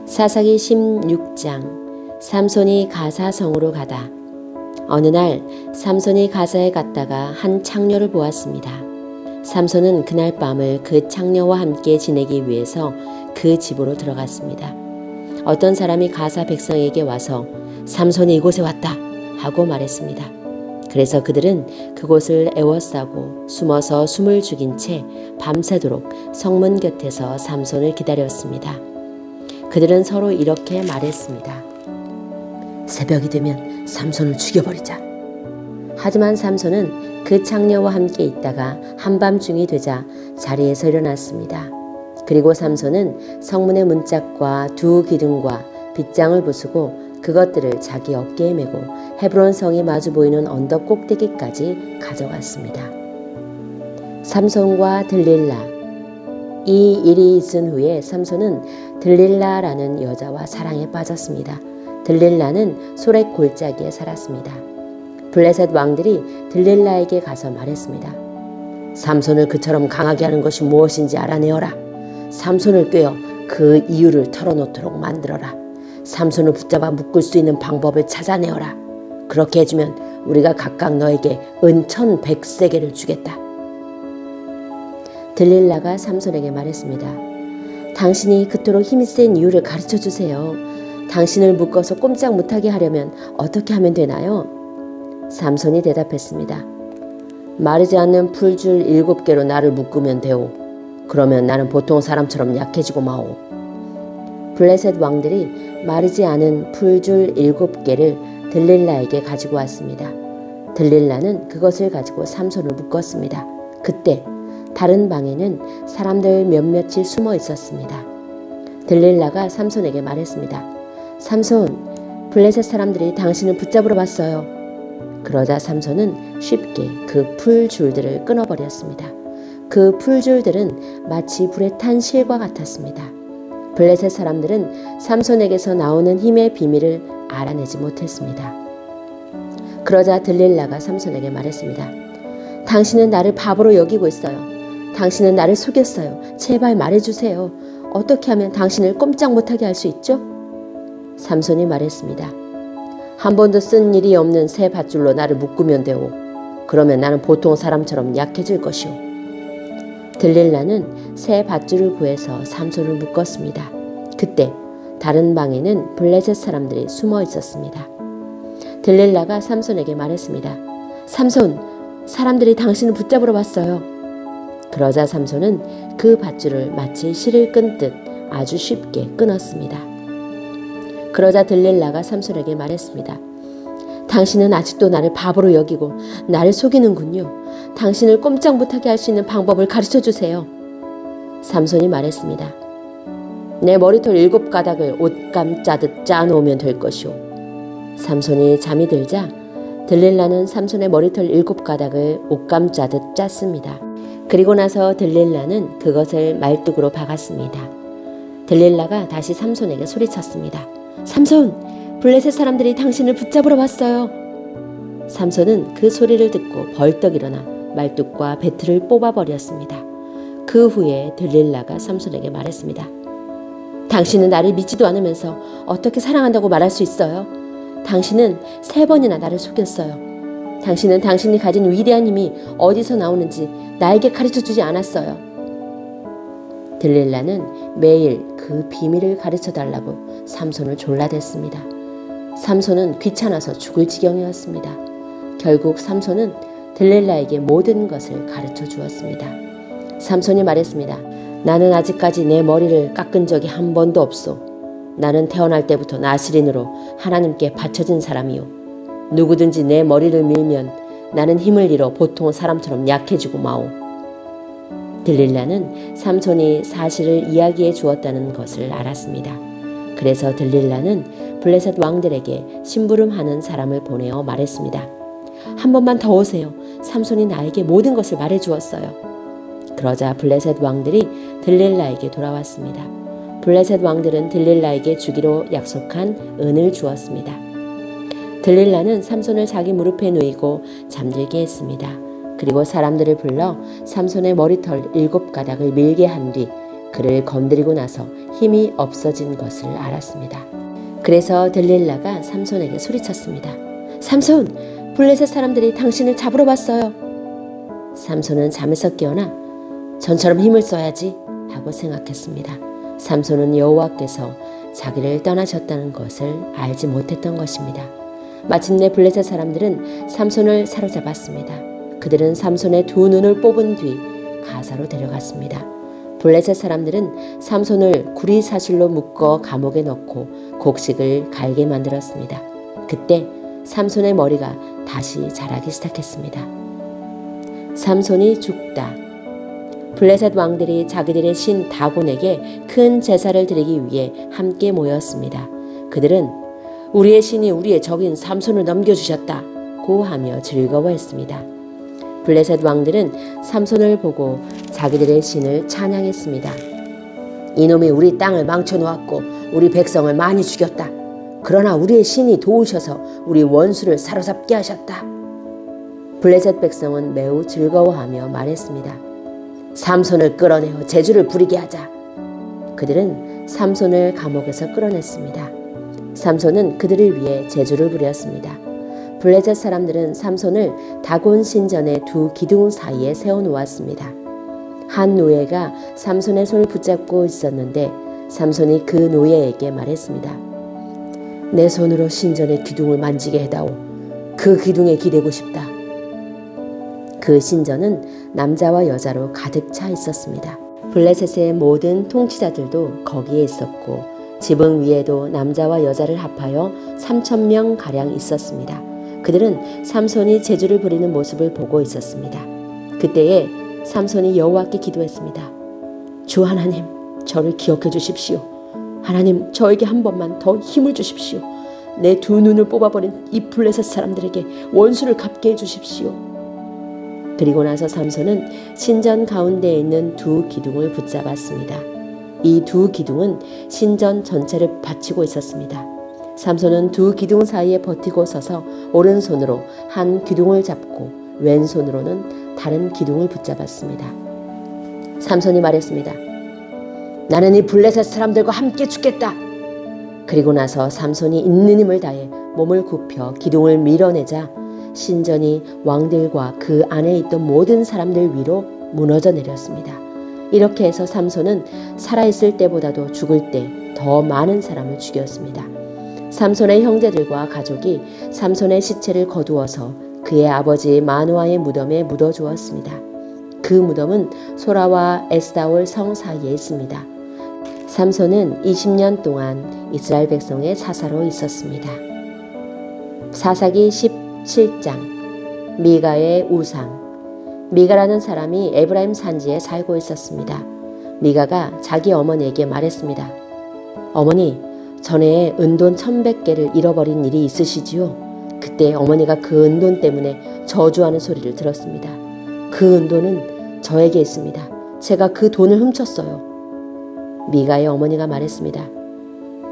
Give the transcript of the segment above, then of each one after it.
사사기 16장 삼손이 가사 성으로 가다. 어느 날 삼손이 가사에 갔다가 한 창녀를 보았습니다. 삼손은 그날 밤을 그 창녀와 함께 지내기 위해서 그 집으로 들어갔습니다. 어떤 사람이 가사 백성에게 와서 삼손이 이곳에 왔다 하고 말했습니다. 그래서 그들은 그곳을 에워싸고 숨어서 숨을 죽인 채 밤새도록 성문 곁에서 삼손을 기다렸습니다. 그들은 서로 이렇게 말했습니다. 새벽이 되면 삼손을 죽여버리자. 하지만 삼손은 그 창녀와 함께 있다가 한밤중이 되자 자리에서 일어났습니다. 그리고 삼손은 성문의 문짝과 두 기둥과 빗장을 부수고 그것들을 자기 어깨에 메고 헤브론 성이 마주 보이는 언덕 꼭대기까지 가져갔습니다. 삼손과 들릴라. 이 일이 있은 후에 삼손은 들릴라라는 여자와 사랑에 빠졌습니다. 들릴라는 소렉 골짜기에 살았습니다. 블레셋 왕들이 들릴라에게 가서 말했습니다. 삼손을 그처럼 강하게 하는 것이 무엇인지 알아내어라. 삼손을 꿰어 그 이유를 털어놓도록 만들어라. 삼손을 붙잡아 묶을 수 있는 방법을 찾아내어라. 그렇게 해주면 우리가 각각 너에게 은 1,100세겔을 주겠다. 들릴라가 삼손에게 말했습니다. 당신이 그토록 힘이 센 이유를 가르쳐 주세요. 당신을 묶어서 꼼짝 못하게 하려면 어떻게 하면 되나요? 삼손이 대답했습니다. 마르지 않는 풀줄 7개로 나를 묶으면 되오. 그러면 나는 보통 사람처럼 약해지고 마오. 블레셋 왕들이 마르지 않은 풀줄 7개를 들릴라에게 가지고 왔습니다. 들릴라는 그것을 가지고 삼손을 묶었습니다. 그때 다른 방에는 사람들 몇몇이 숨어 있었습니다. 들릴라가 삼손에게 말했습니다. 삼손, 블레셋 사람들이 당신을 붙잡으러 왔어요. 그러자 삼손은 쉽게 그 풀줄들을 끊어버렸습니다. 그 풀줄들은 마치 불에 탄 실과 같았습니다. 블레셋 사람들은 삼손에게서 나오는 힘의 비밀을 알아내지 못했습니다. 그러자 들릴라가 삼손에게 말했습니다. 당신은 나를 바보로 여기고 있어요. 당신은 나를 속였어요. 제발 말해주세요. 어떻게 하면 당신을 꼼짝 못하게 할 수 있죠? 삼손이 말했습니다. 한 번도 쓴 일이 없는 새 밧줄로 나를 묶으면 되오. 그러면 나는 보통 사람처럼 약해질 것이오. 들릴라는 새 밧줄을 구해서 삼손을 묶었습니다. 그때 다른 방에는 블레셋 사람들이 숨어 있었습니다. 들릴라가 삼손에게 말했습니다. 삼손, 사람들이 당신을 붙잡으러 왔어요. 그러자 삼손은 그 밧줄을 마치 실을 끈듯 아주 쉽게 끊었습니다. 그러자 들릴라가 삼손에게 말했습니다. 당신은 아직도 나를 바보로 여기고 나를 속이는군요. 당신을 꼼짝 못하게 할 수 있는 방법을 가르쳐 주세요. 삼손이 말했습니다. 내 머리털 7가닥을 옷감 짜듯 짜놓으면 될 것이오. 삼손이 잠이 들자 들릴라는 삼손의 머리털 7가닥을 옷감 짜듯 짰습니다. 그리고 나서 들릴라는 그것을 말뚝으로 박았습니다. 들릴라가 다시 삼손에게 소리쳤습니다. 삼손! 블레셋 사람들이 당신을 붙잡으러 왔어요. 삼손은 그 소리를 듣고 벌떡 일어나 말뚝과 배틀을 뽑아버렸습니다. 그 후에 들릴라가 삼손에게 말했습니다. 당신은 나를 믿지도 않으면서 어떻게 사랑한다고 말할 수 있어요? 당신은 3번이나 나를 속였어요. 당신은 당신이 가진 위대한 힘이 어디서 나오는지 나에게 가르쳐주지 않았어요. 들릴라는 매일 그 비밀을 가르쳐달라고 삼손을 졸라댔습니다. 삼손은 귀찮아서 죽을 지경이었습니다. 결국 삼손은 들릴라에게 모든 것을 가르쳐 주었습니다. 삼손이 말했습니다. 나는 아직까지 내 머리를 깎은 적이 한 번도 없소. 나는 태어날 때부터 나시린으로 하나님께 바쳐진 사람이요. 누구든지 내 머리를 밀면 나는 힘을 잃어 보통 사람처럼 약해지고 마오. 들릴라는 삼손이 사실을 이야기해 주었다는 것을 알았습니다. 그래서 들릴라는 블레셋 왕들에게 심부름하는 사람을 보내어 말했습니다. 한 번만 더 오세요. 삼손이 나에게 모든 것을 말해 주었어요. 그러자 블레셋 왕들이 들릴라에게 돌아왔습니다. 블레셋 왕들은 들릴라에게 주기로 약속한 은을 주었습니다. 들릴라는 삼손을 자기 무릎에 누이고 잠들게 했습니다. 그리고 사람들을 불러 삼손의 머리털 7가닥을 밀게 한 뒤 그를 건드리고 나서 힘이 없어진 것을 알았습니다. 그래서 들릴라가 삼손에게 소리쳤습니다. 삼손, 블레셋 사람들이 당신을 잡으러 왔어요. 삼손은 잠에서 깨어나 전처럼 힘을 써야지 하고 생각했습니다. 삼손은 여호와께서 자기를 떠나셨다는 것을 알지 못했던 것입니다. 마침내 블레셋 사람들은 삼손을 사로잡았습니다. 그들은 삼손의 두 눈을 뽑은 뒤 가사로 데려갔습니다. 블레셋 사람들은 삼손을 구리사슬로 묶어 감옥에 넣고 곡식을 갈게 만들었습니다. 그때 삼손의 머리가 다시 자라기 시작했습니다. 삼손이 죽다. 블레셋 왕들이 자기들의 신 다곤에게 큰 제사를 드리기 위해 함께 모였습니다. 그들은 우리의 신이 우리의 적인 삼손을 넘겨주셨다 고 하며 즐거워했습니다. 블레셋 왕들은 삼손을 보고 자기들의 신을 찬양했습니다. 이놈이 우리 땅을 망쳐놓았고 우리 백성을 많이 죽였다. 그러나 우리의 신이 도우셔서 우리 원수를 사로잡게 하셨다. 블레셋 백성은 매우 즐거워하며 말했습니다. 삼손을 끌어내어 제주를 부리게 하자. 그들은 삼손을 감옥에서 끌어냈습니다. 삼손은 그들을 위해 제주를 부렸습니다. 블레셋 사람들은 삼손을 다곤 신전의 두 기둥 사이에 세워놓았습니다. 한 노예가 삼손의 손을 붙잡고 있었는데 삼손이 그 노예에게 말했습니다. 내 손으로 신전의 기둥을 만지게 해다오. 그 기둥에 기대고 싶다. 그 신전은 남자와 여자로 가득 차 있었습니다. 블레셋의 모든 통치자들도 거기에 있었고 지붕 위에도 남자와 여자를 합하여 3,000명 가량 있었습니다. 그들은 삼손이 제주를 부리는 모습을 보고 있었습니다. 그때에 삼손이 여호와께 기도했습니다. 주 하나님, 저를 기억해 주십시오. 하나님, 저에게 한 번만 더 힘을 주십시오. 내 두 눈을 뽑아버린 이 블레셋 사람들에게 원수를 갚게 해주십시오. 그리고 나서 삼손은 신전 가운데에 있는 두 기둥을 붙잡았습니다. 이 두 기둥은 신전 전체를 받치고 있었습니다. 삼손은 두 기둥 사이에 버티고 서서 오른손으로 한 기둥을 잡고 왼손으로는 다른 기둥을 붙잡았습니다. 삼손이 말했습니다. 나는 이 블레셋 사람들과 함께 죽겠다. 그리고 나서 삼손이 있는 힘을 다해 몸을 굽혀 기둥을 밀어내자 신전이 왕들과 그 안에 있던 모든 사람들 위로 무너져 내렸습니다. 이렇게 해서 삼손은 살아있을 때보다도 죽을 때 더 많은 사람을 죽였습니다. 삼손의 형제들과 가족이 삼손의 시체를 거두어서 그의 아버지 마노아의 무덤에 묻어주었습니다. 그 무덤은 소라와 에스다올 성 사이에 있습니다. 삼손은 20년 동안 이스라엘 백성의 사사로 있었습니다. 사사기 17장 미가의 우상. 미가라는 사람이 에브라임 산지에 살고 있었습니다. 미가가 자기 어머니에게 말했습니다. 어머니, 전에 은돈 1,100개를 잃어버린 일이 있으시지요? 그때 어머니가 그 은돈 때문에 저주하는 소리를 들었습니다. 그 은돈은 저에게 있습니다. 제가 그 돈을 훔쳤어요. 미가의 어머니가 말했습니다.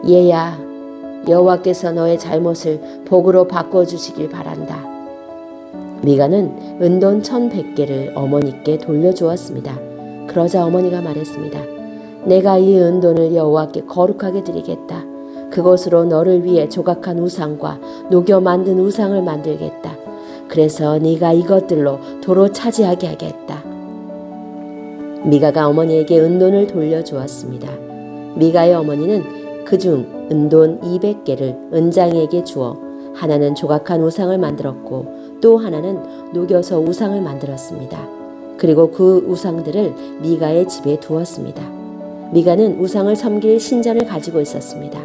얘야, 여호와께서 너의 잘못을 복으로 바꿔주시길 바란다. 미가는 은돈 1,100개를 어머니께 돌려주었습니다. 그러자 어머니가 말했습니다. 내가 이 은돈을 여호와께 거룩하게 드리겠다. 그것으로 너를 위해 조각한 우상과 녹여 만든 우상을 만들겠다. 그래서 네가 이것들로 도로 차지하게 하겠다. 미가가 어머니에게 은돈을 돌려주었습니다. 미가의 어머니는 그중 은돈 200개를 은장이에게 주어 하나는 조각한 우상을 만들었고 또 하나는 녹여서 우상을 만들었습니다. 그리고 그 우상들을 미가의 집에 두었습니다. 미가는 우상을 섬길 신전을 가지고 있었습니다.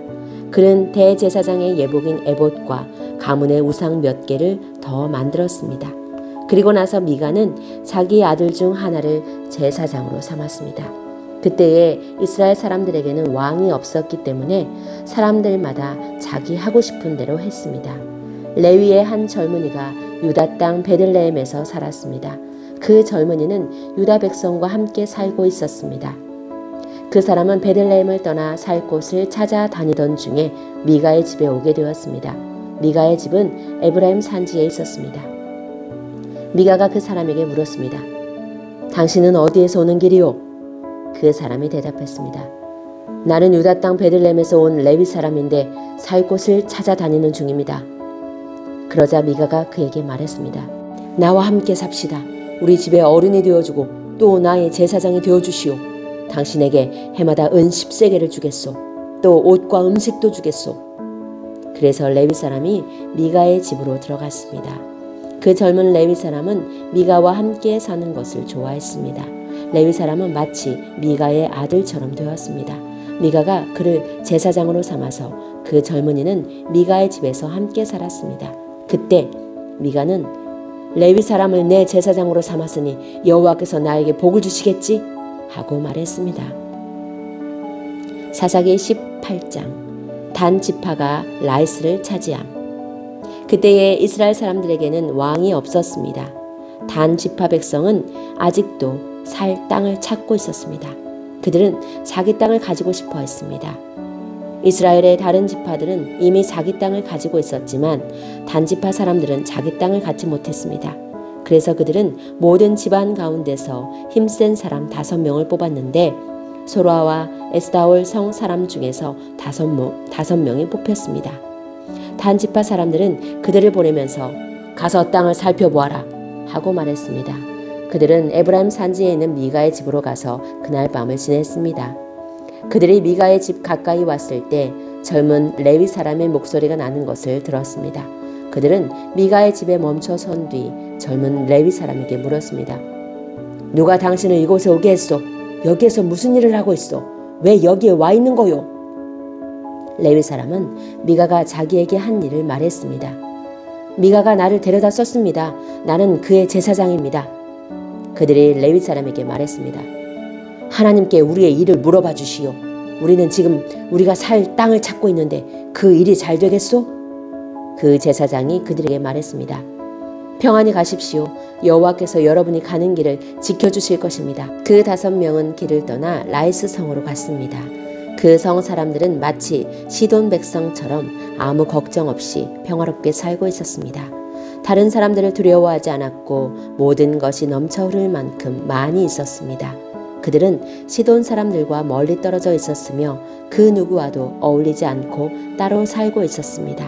그는 대제사장의 예복인 에봇과 가문의 우상 몇 개를 더 만들었습니다. 그리고 나서 미가는 자기 아들 중 하나를 제사장으로 삼았습니다. 그때에 이스라엘 사람들에게는 왕이 없었기 때문에 사람들마다 자기 하고 싶은 대로 했습니다. 레위의 한 젊은이가 유다 땅 베들레헴에서 살았습니다. 그 젊은이는 유다 백성과 함께 살고 있었습니다. 그 사람은 베들레헴을 떠나 살 곳을 찾아다니던 중에 미가의 집에 오게 되었습니다. 미가의 집은 에브라임 산지에 있었습니다. 미가가 그 사람에게 물었습니다. 당신은 어디에서 오는 길이요? 그 사람이 대답했습니다. 나는 유다 땅 베들레헴에서 온 레위 사람인데 살 곳을 찾아다니는 중입니다. 그러자 미가가 그에게 말했습니다. 나와 함께 삽시다. 우리 집에 어른이 되어주고 또 나의 제사장이 되어주시오. 당신에게 해마다 은 10세겔을 주겠소. 또 옷과 음식도 주겠소. 그래서 레위 사람이 미가의 집으로 들어갔습니다. 그 젊은 레위 사람은 미가와 함께 사는 것을 좋아했습니다. 레위 사람은 마치 미가의 아들처럼 되었습니다. 미가가 그를 제사장으로 삼아서 그 젊은이는 미가의 집에서 함께 살았습니다. 그때 미가는 레위 사람을 내 제사장으로 삼았으니 여호와께서 나에게 복을 주시겠지? 하고 말했습니다. 사사기 18장 단 지파가 라이스를 차지함. 그때에 이스라엘 사람들에게는 왕이 없었습니다. 단 지파 백성은 아직도 살 땅을 찾고 있었습니다. 그들은 자기 땅을 가지고 싶어 했습니다. 이스라엘의 다른 지파들은 이미 자기 땅을 가지고 있었지만 단지파 사람들은 자기 땅을 갖지 못했습니다. 그래서 그들은 모든 집안 가운데서 힘센 사람 5명을 뽑았는데 소라와 에스다올 성 사람 중에서 5명이 뽑혔습니다. 단지파 사람들은 그들을 보내면서 가서 땅을 살펴보아라 하고 말했습니다. 그들은 에브라임 산지에 있는 미가의 집으로 가서 그날 밤을 지냈습니다. 그들이 미가의 집 가까이 왔을 때 젊은 레위 사람의 목소리가 나는 것을 들었습니다. 그들은 미가의 집에 멈춰 선 뒤 젊은 레위 사람에게 물었습니다. 누가 당신을 이곳에 오게 했소? 여기에서 무슨 일을 하고 있어? 왜 여기에 와 있는 거요? 레위 사람은 미가가 자기에게 한 일을 말했습니다. 미가가 나를 데려다 썼습니다. 나는 그의 제사장입니다. 그들이 레위 사람에게 말했습니다. 하나님께 우리의 일을 물어봐 주시오. 우리는 지금 우리가 살 땅을 찾고 있는데 그 일이 잘 되겠소? 그 제사장이 그들에게 말했습니다. 평안히 가십시오. 여호와께서 여러분이 가는 길을 지켜주실 것입니다. 그 5명은 길을 떠나 라이스 성으로 갔습니다. 그 성 사람들은 마치 시돈 백성처럼 아무 걱정 없이 평화롭게 살고 있었습니다. 다른 사람들을 두려워하지 않았고 모든 것이 넘쳐 흐를 만큼 많이 있었습니다. 그들은 시돈 사람들과 멀리 떨어져 있었으며 그 누구와도 어울리지 않고 따로 살고 있었습니다.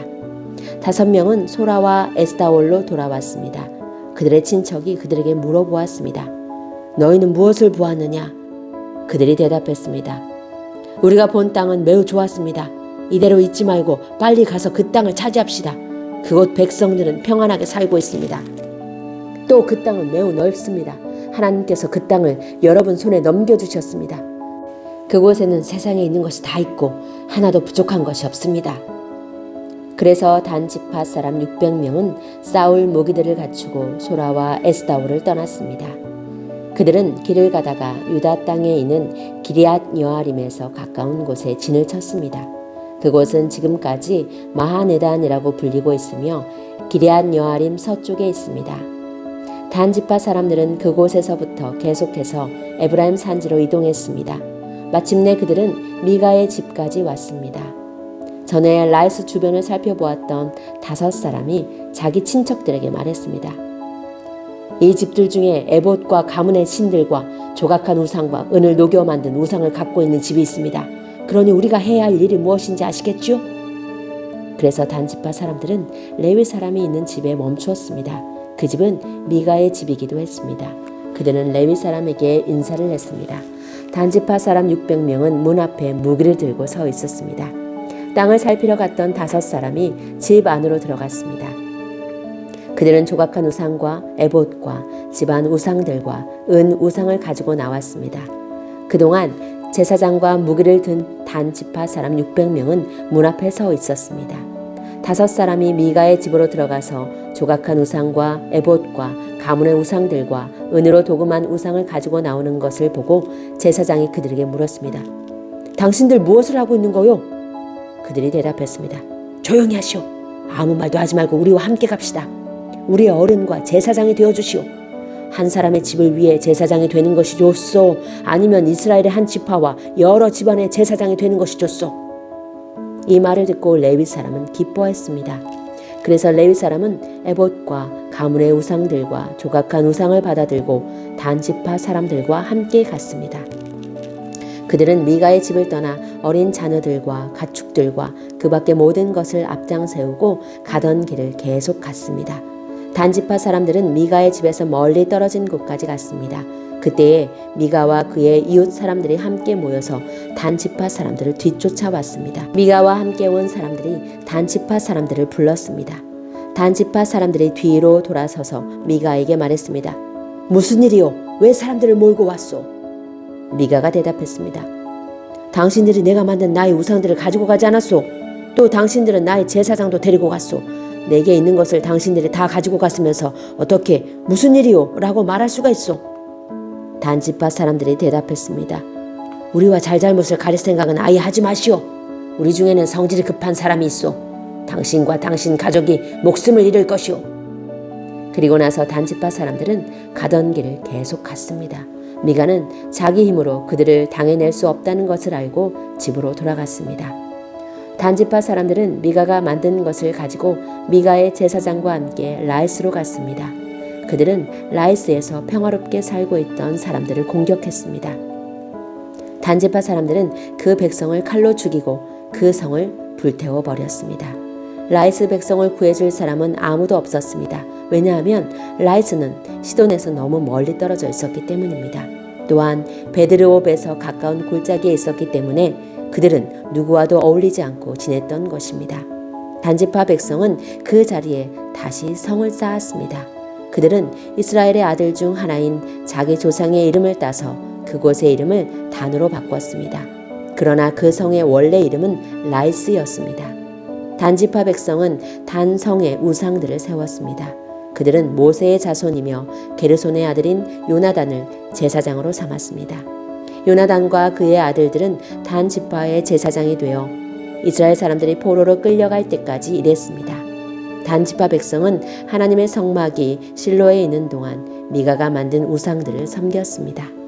5명은 소라와 에스다올로 돌아왔습니다. 그들의 친척이 그들에게 물어보았습니다. 너희는 무엇을 보았느냐? 그들이 대답했습니다. 우리가 본 땅은 매우 좋았습니다. 이대로 있지 말고 빨리 가서 그 땅을 차지합시다. 그곳 백성들은 평안하게 살고 있습니다. 또 그 땅은 매우 넓습니다. 하나님께서 그 땅을 여러분 손에 넘겨주셨습니다. 그곳에는 세상에 있는 것이 다 있고 하나도 부족한 것이 없습니다. 그래서 단지파 사람 600명은 싸울 무기들을 갖추고 소라와 에스다올을 떠났습니다. 그들은 길을 가다가 유다 땅에 있는 기럇 여아림에서 가까운 곳에 진을 쳤습니다. 그곳은 지금까지 마하네단이라고 불리고 있으며 기럇 여아림 서쪽에 있습니다. 단지파 사람들은 그곳에서부터 계속해서 에브라임 산지로 이동했습니다. 마침내 그들은 미가의 집까지 왔습니다. 전에 라이스 주변을 살펴보았던 5사람이 자기 친척들에게 말했습니다. 이 집들 중에 에봇과 가문의 신들과 조각한 우상과 은을 녹여 만든 우상을 갖고 있는 집이 있습니다. 그러니 우리가 해야 할 일이 무엇인지 아시겠죠? 그래서 단지파 사람들은 레위 사람이 있는 집에 멈추었습니다. 그 집은 미가의 집이기도 했습니다. 그들은 레위 사람에게 인사를 했습니다. 단지파 사람 600명은 문 앞에 무기를 들고 서 있었습니다. 땅을 살피러 갔던 5사람이 집 안으로 들어갔습니다. 그들은 조각한 우상과 에봇과 집안 우상들과 은 우상을 가지고 나왔습니다. 그동안 제사장과 무기를 든 단지파 사람 600명은 문 앞에 서 있었습니다. 5사람이 미가의 집으로 들어가서 조각한 우상과 에봇과 가문의 우상들과 은으로 도금한 우상을 가지고 나오는 것을 보고 제사장이 그들에게 물었습니다. 당신들 무엇을 하고 있는 거요? 그들이 대답했습니다. 조용히 하시오. 아무 말도 하지 말고 우리와 함께 갑시다. 우리의 어른과 제사장이 되어주시오. 한 사람의 집을 위해 제사장이 되는 것이 좋소? 아니면 이스라엘의 한 지파와 여러 집안의 제사장이 되는 것이 좋소? 이 말을 듣고 레위 사람은 기뻐했습니다. 그래서 레위 사람은 에봇과 가문의 우상들과 조각한 우상을 받아들고 단지파 사람들과 함께 갔습니다. 그들은 미가의 집을 떠나 어린 자녀들과 가축들과 그 밖의 모든 것을 앞장 세우고 가던 길을 계속 갔습니다. 단지파 사람들은 미가의 집에서 멀리 떨어진 곳까지 갔습니다. 그때에 미가와 그의 이웃 사람들이 함께 모여서 단지파 사람들을 뒤쫓아왔습니다. 미가와 함께 온 사람들이 단지파 사람들을 불렀습니다. 단지파 사람들이 뒤로 돌아서서 미가에게 말했습니다. 무슨 일이요? 왜 사람들을 몰고 왔소? 미가가 대답했습니다. 당신들이 내가 만든 나의 우상들을 가지고 가지 않았소. 또 당신들은 나의 제사장도 데리고 갔소. 내게 있는 것을 당신들이 다 가지고 갔으면서 어떻게 무슨 일이요? 라고 말할 수가 있소. 단지파 사람들이 대답했습니다. 우리와 잘잘못을 가릴 생각은 아예 하지 마시오. 우리 중에는 성질이 급한 사람이 있소. 당신과 당신 가족이 목숨을 잃을 것이오. 그리고 나서 단지파 사람들은 가던 길을 계속 갔습니다. 미가는 자기 힘으로 그들을 당해낼 수 없다는 것을 알고 집으로 돌아갔습니다. 단지파 사람들은 미가가 만든 것을 가지고 미가의 제사장과 함께 라이스로 갔습니다. 그들은 라이스에서 평화롭게 살고 있던 사람들을 공격했습니다. 단지파 사람들은 그 백성을 칼로 죽이고 그 성을 불태워 버렸습니다. 라이스 백성을 구해줄 사람은 아무도 없었습니다. 왜냐하면 라이스는 시돈에서 너무 멀리 떨어져 있었기 때문입니다. 또한 베드르옵에서 가까운 골짜기에 있었기 때문에 그들은 누구와도 어울리지 않고 지냈던 것입니다. 단지파 백성은 그 자리에 다시 성을 쌓았습니다. 그들은 이스라엘의 아들 중 하나인 자기 조상의 이름을 따서 그곳의 이름을 단으로 바꿨습니다. 그러나 그 성의 원래 이름은 라이스였습니다. 단지파 백성은 단 성의 우상들을 세웠습니다. 그들은 모세의 자손이며 게르손의 아들인 요나단을 제사장으로 삼았습니다. 요나단과 그의 아들들은 단 지파의 제사장이 되어 이스라엘 사람들이 포로로 끌려갈 때까지 일했습니다. 단 지파 백성은 하나님의 성막이 실로에 있는 동안 미가가 만든 우상들을 섬겼습니다.